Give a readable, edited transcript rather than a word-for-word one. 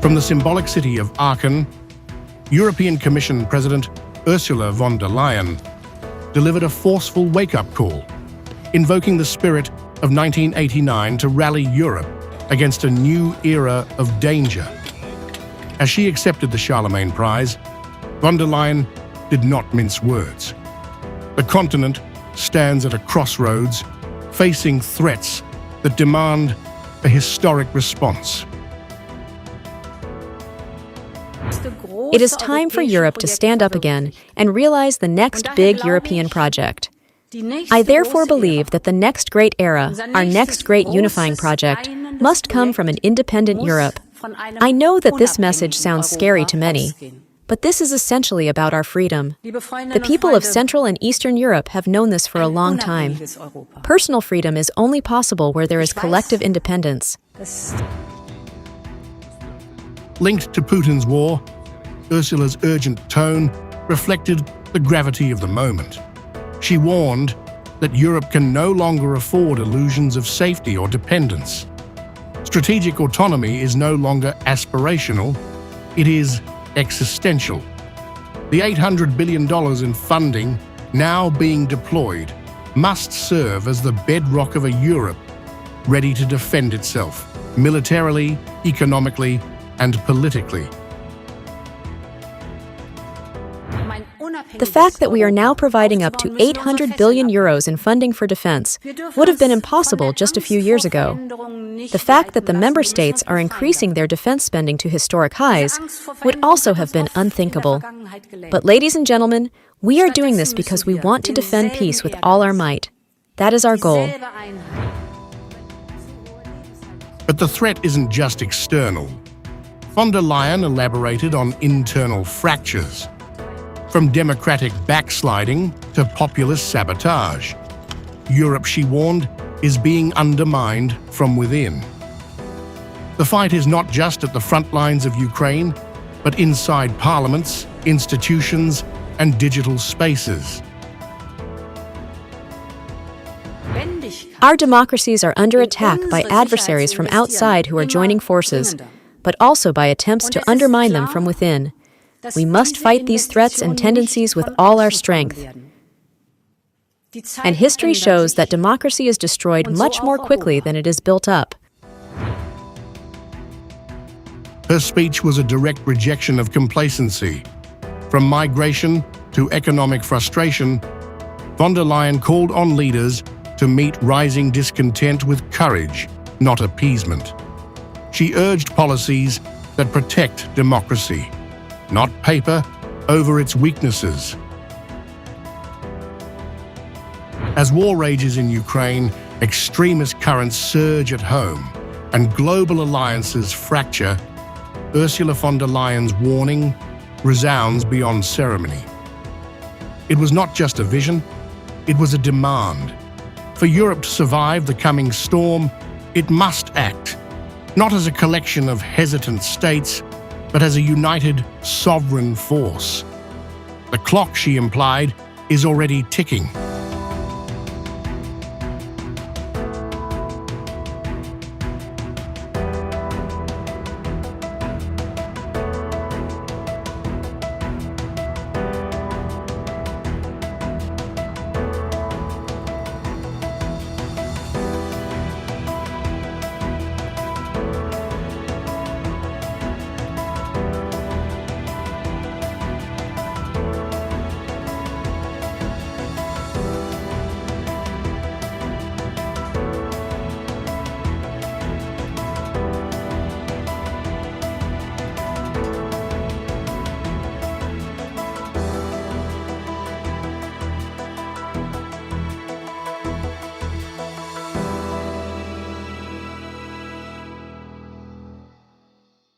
From the symbolic city of Aachen, European Commission President Ursula von der Leyen delivered a forceful wake-up call, invoking the spirit of 1989 to rally Europe against a new era of danger. As she accepted the Charlemagne Prize, von der Leyen did not mince words. The continent stands at a crossroads, facing threats that demand a historic response. It is time for Europe to stand up again and realize the next big European project. I therefore believe that the next great era, our next great unifying project, must come from an independent Europe. I know that this message sounds scary to many, but this is essentially about our freedom. The people of Central and Eastern Europe have known this for a long time. Personal freedom is only possible where there is collective independence. Linked to Putin's war, Ursula's urgent tone reflected the gravity of the moment. She warned that Europe can no longer afford illusions of safety or dependence. Strategic autonomy is no longer aspirational, it is existential. The $800 billion in funding now being deployed must serve as the bedrock of a Europe ready to defend itself, militarily, economically, and politically. The fact that we are now providing up to 800 billion euros in funding for defense would have been impossible just a few years ago. The fact that the member states are increasing their defense spending to historic highs would also have been unthinkable. But ladies and gentlemen, we are doing this because we want to defend peace with all our might. That is our goal. But the threat isn't just external. Von der Leyen elaborated on internal fractures, from democratic backsliding to populist sabotage. Europe, she warned, is being undermined from within. The fight is not just at the front lines of Ukraine, but inside parliaments, institutions, and digital spaces. Our democracies are under attack by adversaries from outside who are joining forces, but also by attempts to undermine them from within. We must fight these threats and tendencies with all our strength. And history shows that democracy is destroyed much more quickly than it is built up. Her speech was a direct rejection of complacency. From migration to economic frustration, von der Leyen called on leaders to meet rising discontent with courage, not appeasement. She urged policies that protect democracy, not paper over its weaknesses. As war rages in Ukraine, extremist currents surge at home, and global alliances fracture, Ursula von der Leyen's warning resounds beyond ceremony. It was not just a vision, it was a demand. For Europe to survive the coming storm, it must act, not as a collection of hesitant states, but as a united, sovereign force. The clock, she implied, is already ticking.